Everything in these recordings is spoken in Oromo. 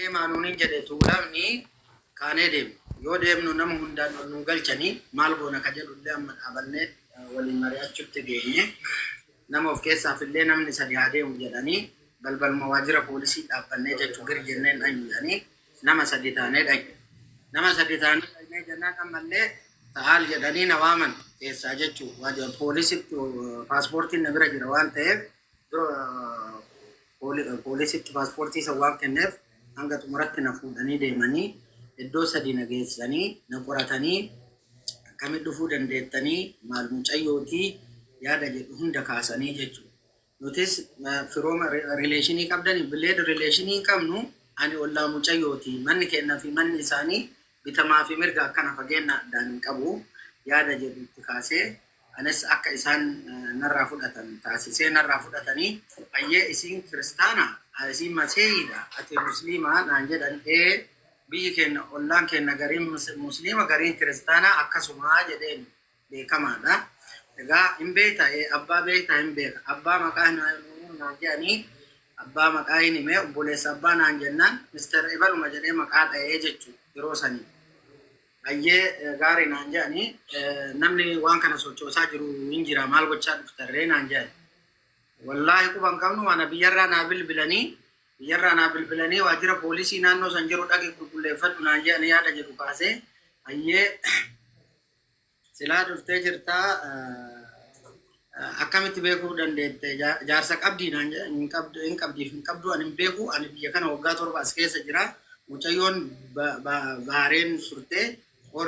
Maanuun jedhe tuulamni kaanee deemu yoo deemnu nama hundaan nu galchanii maal goona ka jedhullee amma dhaabannee waliin mari'achuutti geenye nama of keessaaf illee namni sadi haa deemu jedhanii balbalma waajjira poolisii dhaabbannee jechuu gir jenneen dhanyanii nama sadi taanee dhanye. Nama sadi taanee dhanye jennaan ammallee ta'aal jedhanii na waaman keessaa jechuu waajjira poolisiitti paaspoortiin na bira jira waan ta'eef poolisiitti paaspoortii isa waan kenneef hanga xumuratti na fuudhanii deemanii iddoo sadi na geessanii na qoratanii akkamitti dhufuu dandeettanii maal mucayyootii yaada jedhu hunda kaasanii jechuudha. Nutis firooma rileeshinii qabdanii bileed rileeshinii qabnu ani ollaa mucayyootii manni kennaa fi manni isaanii bitamaa fi mirga akkana fageenya addaan hin qabu yaada jedhu itti kaasee anis akka isaan narraa fudhatan taasisee narraa fudhatanii ayyee isiin kiristaana isiin maseeyidha ati musliimaa naan jedhan biyyi keenya ollaan keenya gariin musliima gariin kiristaanaa akkasumaa jedheen beekamaadha. Egaa hin beekta abbaa beekta hin beeka abbaa maqaa naan jedhanii abbaa maqaa hin himee obboleessa abbaa naan jennaan mister ibaluma jedhee maqaa dha'ee jechuudha yeroo sanii. Ayyee gaarii naan jedhanii namni waan kana sochoosaa jiru hin jira maal gochaa dhuftarree naan jedhan. Wallaahi quban qabnu waan biyyarraa naa bilbilanii waajjira poolisii naannoo san jiru dhaqee qulqulleeffadhu naan jedhanii yaada jedhu kaasee ayyee silaa dhuftee jirtaa akkamitti beekuu dandeette jaarsa qabdii naan jedhan hin qabdu ani hin beeku ani biyya kana waggaa 7 as keessa jira mucayyoon bahareen turtee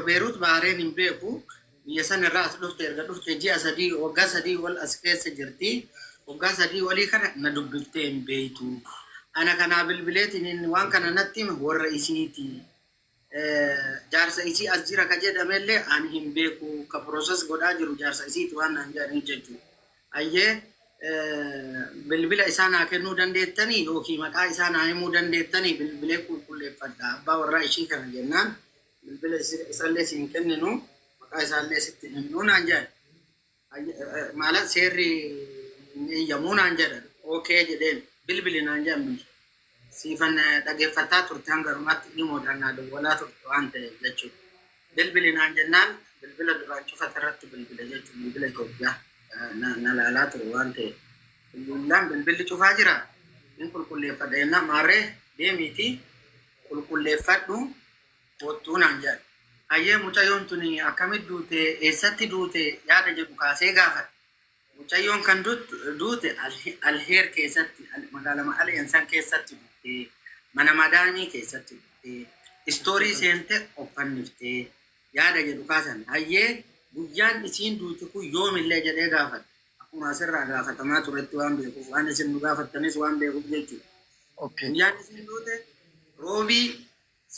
Beirut bahareen hin beeku biyya san irraa as dhufte erga dhufte ji'a 3 waggaa 3 wal as keessa jirti waggaa 3 walii kana na dubbiftee hin beektu ana kana bilbileetiin waan kana natti warra isiiti jaarsa isii as jira ka jedhamellee ani hin beeku ka process godhaa jiru jaarsa isiiti waan naan jedhanii jechuudha. Ayyee bilbila isaan haa kennuu dandeettanii yookiin maqaa isaan haa himuu dandeettanii bilbilee qulqulleeffadha abbaa warraa ishii kana jennaan bilbila isaallee siin kenninu maqaa isaallee sitti himnuu naan jedhan maala seerri eeyyamuu naan jedhan ookee jedheen bilbili naan jedhan siifan dhageeffataa turte hanga dhumaatti dhimoodhaan naa dawwalaa turte waan ta'eef jechuudha. Bilbili naan jennaan bilbila duraan cufata irratti bilbila jechuudha bilbila Itoophiyaa na laalaa ture waan ta'eef bilbilli cufaa jira hin qulqulleeffadha jennaan maarree deemiiti qulqulleeffadhu kottuu naan jedhan. Ayyee mucayyoon tuni akkamitti duute eessatti duute yaada jedhu kaasee gaafadha. Mucayyoon kan duute alheer keessatti magaalaa Aliyeensan keessatti mana madaanii keessatti istoorii seente offanniftee yaada jedhu kaasan ayyee guyyaan isiin duute kun yoomillee jedhee gaafata akkuma asirraa gaafatamaa turetti waan beekuuf waan isin nu gaafattanis waan beekuuf jechuudha. Guyyaan isiin duute roobii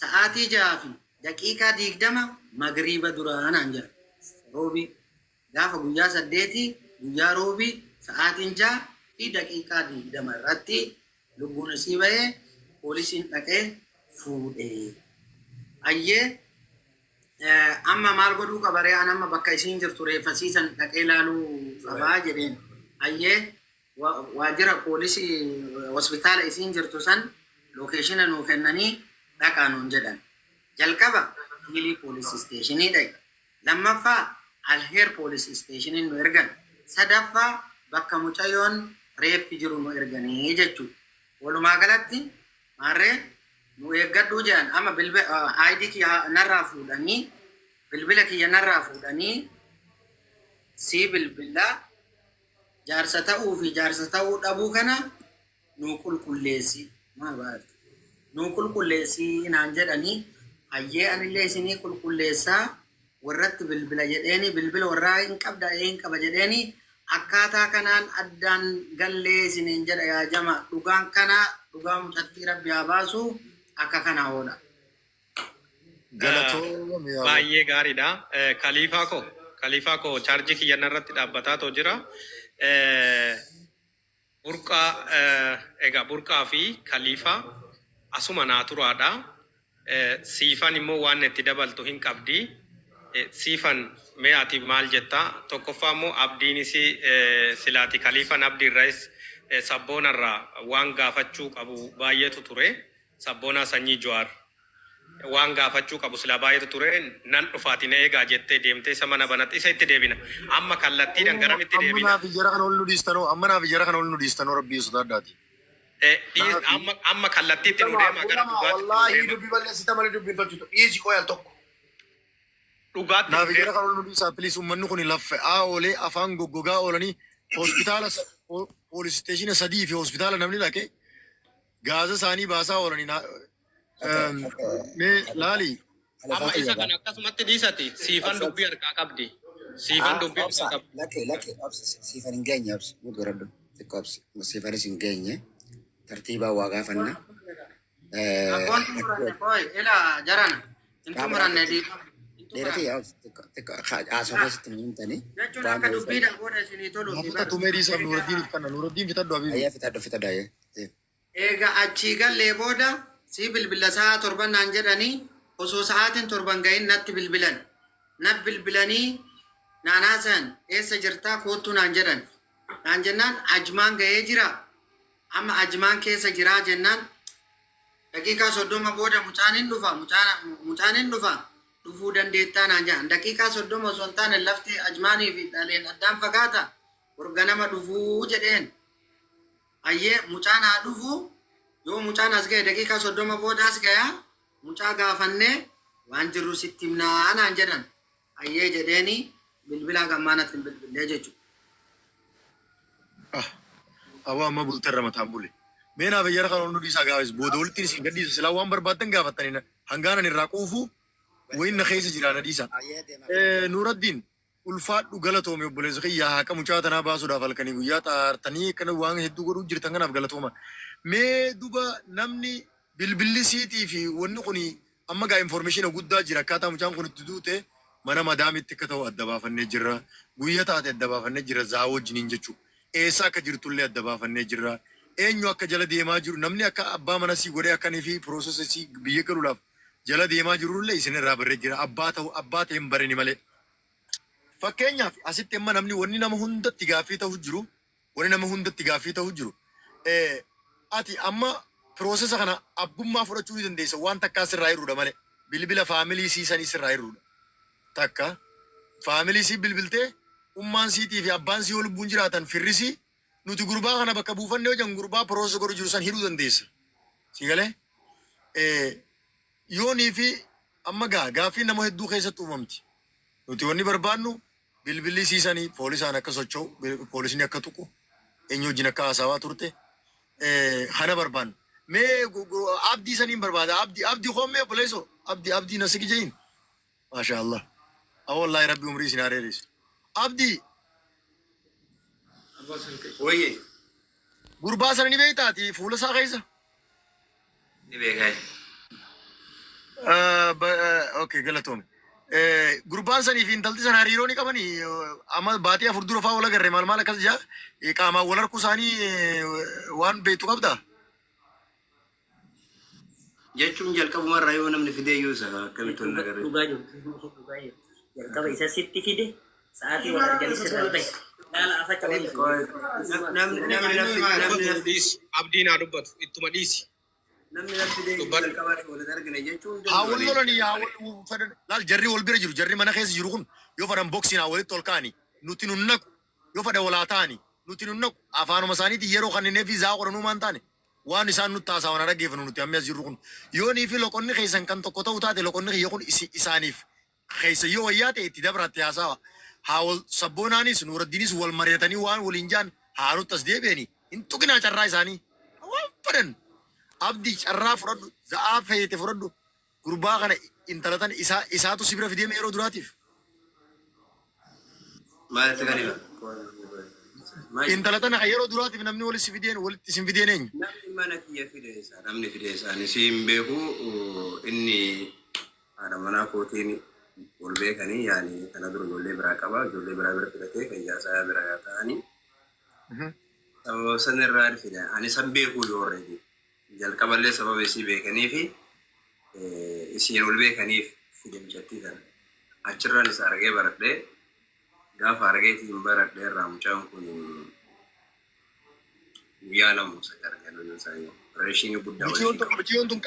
sa'aatii 6 fi daqiiqaa 20 magriiba duraanaan jira roobii gaafa guyyaa 8 guyyaa roobii sa'aatiin 6 fi daqiiqaa 20 irratti lubbuun isii bahee poolisiin dhaqee fuudhee. Ayyee amma maal godhuu qaba ree amma bakka isiin jirtu reeffasiisan dhaqee ilaaluu qabaa jedheen. Ayyee waajjira poolisii hospitaala isiin jirtu san lookeeshina nuu kennanii dhaqaa nuun jedhan. Jalqaba Hiilii poolisii isteeshinii dhaqe. Lammaffaa Alheer poolisii isteeshinii nu ergan. Sadaffaa bakka mucayyoon reeffi jiru nu erganii jechuudha. Walumaa galatti maarree nu eeggadhuu jedhan amma ID kiyya narraa fuudhanii bilbila kiyya narraa fuudhanii sii bilbila jaarsa ta'uu fi jaarsa ta'uu dhabuu kana nu qulqulleessi maal baate nu qulqulleessi naan jedhanii ayyee anillee isinii qulqulleessaa warratti bilbila jedheeni bilbila warraa hin qaba jedheeni akkaataa kanaan addaan gallee isiniin jedha yaa jama dhugaan kana dhugaa mucattii rabbi haa baasu akka kana oola. Baay'ee gaariidha. Kaliifaa koo chaarjii kiyyan irratti dhaabbataa too jira. Burqaa fi kaliifaa asuma naa turaadha. Siifan immoo waan itti dabaltu hin qabdi. Siifan mee ati maal jetta tokkoffaa immoo abdiinis silaati kaliifan abdiirraas sabboonarraa waan gaafachuu qabu baay'eetu ture. sabboonaa sanyii Jawaar waan gaafachuu qabu silaa baay'eetu ture nan dhufaatiin eegaa jettee deemtee isa mana banatti isa itti deebina amma kallattiidhaan garamitti deebina ammanaa fi jara kana ol nu dhiistanoo ammanaa fi jara kana ol nu dhiistanoo rabbii sodaadhaati. amma kallattiitti nu deema gara dhugaatti wallaahi dubbii balleessita malee dubbiin tolchitu dhiisi qoyal tokko. dhugaatti Naa fi jara kana ol nu dhiisaa piliis uummanni kun laffe oolee afaan goggogaa oolanii hospitaala poolis isteeshina sadii fi hospitaala namni dhaqe gaaza isaanii baasaa oolanii mee laali. amma isa kana akkasumatti dhiisati siifan dubbii harkaa qabdi siifan dubbii harkaa qabdi. Laki siifan hin geenye absi gurguradhu xiqqoo absi siifanis hin geenye tartiibaa waa gaafanna. Abboon xumuranne kooyi ila jarana hin xumuranne Dheeratee xiqqoo haasoo keessatti hin himtanii. jechuun akka dubbiidhaan booda isinii tolu. Hafuuta tumee dhiisaaf Nuuraddiin kana Nuuraddiin fitadhu abiibi. Ayyaa fitadha ayyaa. Egaa achii gallee booda si bilbila sa'a torban naan jedhanii osoo sa'aatiin torban gahin natti bilbilan. Natti bilbilanii naanaasan eessa jirtaa koottuu naan jedhan. Naan jennaan ajmaan gahee jira. Amma ajmaan keessa jiraa jennaan daqiiqaa 30 booda mucaan hin dhufa. Mucaan hin dhufa. Dhufuu dandeettaa naan jedhan. Daqiiqaa 30 osoo hin taane lafti ajmaanii fi dhaleen addaan fagaata. Ganama dhufuu jedheen. Ayyee mucaan haa dhufu yoo mucaan as ga'e daqiiqaa 30 booda as ga'e mucaa gaafannee waan jirru sitti himnaa naan jedhan. Ayyee jedheeni bilbilaa gammaanatti hin bilbilee jechuudha. Awwa amma bulteerra mataan bule. Meenaa fayyara kan ol nu dhiisaa gaafas booda walitti isin gadhiisa silaa waan barbaaddan gaafattanii hangaanan irraa quufu wayin na keessa jiraana dhiisa. Nuuraddiin ulfaadhu galatoome obboleessa kiyyaa haqa mucaa tanaa baasuudhaaf halkanii guyyaa xaartanii akkana waan hedduu godhuu jirtan kanaaf galatooma. Mee duba namni bilbilli siitii fi wanni kun amma gaa informeeshina guddaa jira akkaataa mucaan kun itti duute mana madaamitti akka ta'u adda baafannee jirra. Guyyaa taate adda baafannee jirra zaa wajjiniin jechuudha. Eessa akka jirtullee adda baafannee jirra. Eenyu akka jala deemaa jiru namni akka abbaa mana sii godhee akkanii fi piroosesii biyya galuudhaaf jala deemaa jirullee isin irraa barree jira. Abbaa ta'een bareni malee. Fakkeenyaaf asitti amma namni wanni nama hundatti gaaffii ta'u jiru wanni nama hundatti gaaffii ta'u jiru ati amma piroosesa kana abbummaa fudhachuu ni dandeessa waan takkaa sirraa hir'uudha malee bilbila faamilii siisanii sirraa hir'uudha takka faamilii sii bilbiltee ummaan siitii fi abbaan sii lubbuun jiraatan firrisii nuti gurbaa kana bakka buufannee hojjan gurbaa piroosesa godhu jiru san hidhuu dandeessa si galee yoonii fi amma gaaffii nama hedduu keessatti uumamti nuti wanni barbaannu bilbilli siisanii poolisaan akka socho'u poolisni akka tuqu eenyu wajjin akka haasawaa turte kana barbaannu. Mee abdii saniin barbaada abdii hoomee poleesoo abdii na sigi jeyin. Maasha Allah. Wallahi rabbi umrii isin hareeris. Abdii. Oye. Gurbaa sana ni beektaati fuula isaa keessa. Ni beekai. Okay galatoome. Gurbaan sanii fi intalti sana hariiroo ni qabanii amma baatee afur dura fa'aa wal agarre maal akkas jaa qaamaan wal harkuu isaanii waan beektu qabdaa. Jechuun jalqabumarraa yoo namni fidee yoo isa akkamitti wal agarre. Dhugaa jirtu. Jalqaba isa sitti fide sa'aatii wal arganii sirra ta'e. Dhaala afacha waliin. Namni abdiin haa dubbatu ittuma dhiisi. namni fidee jalqabaa wal argine jechuun. Haawul lolanii haawul fadan laal jarri wal bira jiru jarri mana keessa jiru kun yoo fadan boksiin walitti ol kaani nuti nun naqu yoo fada walaa taani nuti nun naqu afaanuma isaaniitiin yeroo kanneen fi zaa qoranuu maan taane waan isaan nutti haasawaan dhaggeeffannu nuti amma as jirru kun yoonii fi loqonni keessan kan tokko ta'u taate loqonni kiyya kun isaaniif keessa yoo wayyaa ta'e itti dabratti haasawa haawul sabboonaanis nuuraddiinis wal mari'atanii waan waliin jaan haalutti as deebi'anii hin tuqinaa carraa isaanii waan fadan abdii carraa fudhadhu za'aa feete fudhadhu gurbaa kana intalatan isaatu sibira fideeme yeroo duraatiif. Maaltu gariba? Intalatan yeroo duraatiif namni walitti fideen walitti isin fideen eenyu? Namni mana kiyya fide isaa namni fide isaanii siin beeku inni haadha manaa kootiin wal beekanii yaani kana dura ijoollee biraa qaba ijoollee biraa bira fidatee kan ijaasaa biraa ta'anii. Sababa sanirraa fide ani san beekuu doorreeti. Jalqaballee sababa isii beekanii fi isiin ol beekaniif fidamchatti kan achirraan isa argee baradhee gaafa argeetiin baradhee irraa mucaan kun guyyaa lama isa gargaaru yoo isaanii Reeshinii guddaa Mucayyoon tun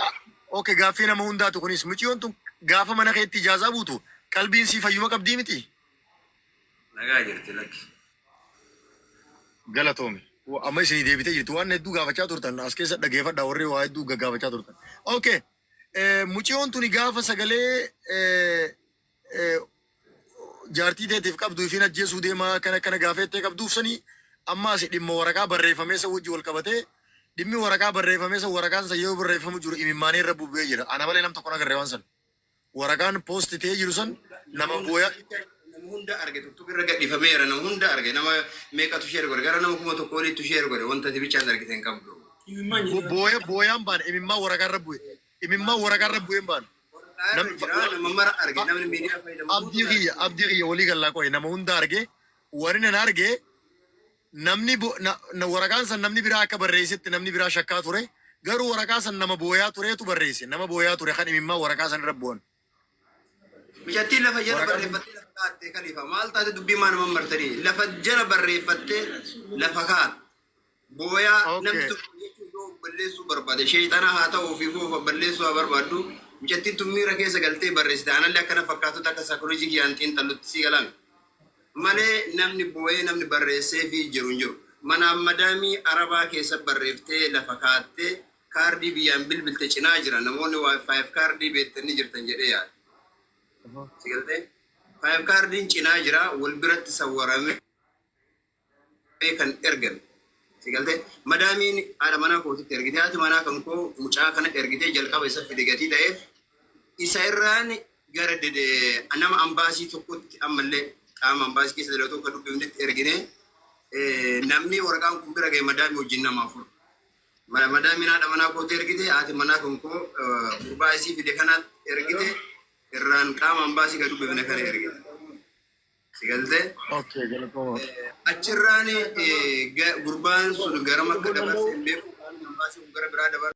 okay gaaffii nama hundaatu kunis mucayyoon tun gaafa mana keetti ijaazaa buutu qalbiin si fayyuma qabdii miti. nagaa jirti lakki. Galatoome. Amma isinii deebitee jirtu waan hedduu gaafachaa turtan as keessa dhageeffadha warri waa hedduu gaggaafachaa turtan. Okay. Mucayyoon tuni gaafa sagalee jaartii teetiif qabdu ifin ajjeesuu deemaa kana gaafettee qabduuf sanii ammaas dhimma waraqaa barreeffamee isa wajji wal qabatee dhimmi waraqaa barreeffamee isa waraqaan isa yoo barreeffamu jiru imimmaanii irra bubbee jira. Ana malee nam tokko nagarree waan san. Waraqaan poostitee jiru san nama booyaa. Nama hunda arge tuttuq irra gadhiifameera nama hunda arge nama meeqatu sheer godhe gara nama 1,000 oliitu sheer godhe wanta bichaan argite hin qabdu. Booyaan baan imimmaa waraqaa irra bu'e. Imimmaa waraqaa irra bu'een baan. Nama mara arge namni miidiyaa fayyadamu. Abdii kiyya walii gallaa qoye nama hunda arge warri nan arge namni waraqaan san namni biraa akka barreessetti namni biraa shakkaa ture garuu waraqaa san nama booyaa tureetu barreesse nama booyaa ture kan imimmaa waraqaa san irra bu'an. Mijattiin lafa jala barreeffattee lafa kaattee kalifa maal taate dubbii maa nama martanii lafa jala barreeffattee lafa kaat booyaa namni tokko jechuun yoo balleessuu barbaade sheexana haa ta'uu fi foofa balleessuu haa barbaaddu mijattiin tun miira keessa galtee barreessite anallee akkana fakkaatutti akka saakoloojikii aantiin tallutti sii galame malee namni booyee namni barreessee fi jiru hin jiru manaan madaamii arabaa keessa barreeftee lafa kaattee kaardii biyyaan bilbilte cinaa jira namoonni waayifaayif kaardii beektanii jirtan jedhee yaada. Sigalte 5 kaardiin cinaa jira wal biratti sawwarame kan ergan sigalte madaamiin haadha manaa kootitti ergite haati manaa kan koo mucaa kana ergite jalqaba isa fide gatii ta'eef isa irraan gara nama ambaasii tokkotti ammallee qaama ambaasii keessa dalagu tokko dubbifnetti ergine namni waraqaan kun bira ga'e madaamii wajjin nama afur madaamiin haadha manaa kootti ergite haati manaa kan koo gurbaa isii fide kana ergite irraan qaama ambaasii gad dubbifne kana ergite. Sigalte? Okay, galatooma. Achirraan gurbaan sun gara makka dabarsee beeku ambaasii gara biraa dabarse.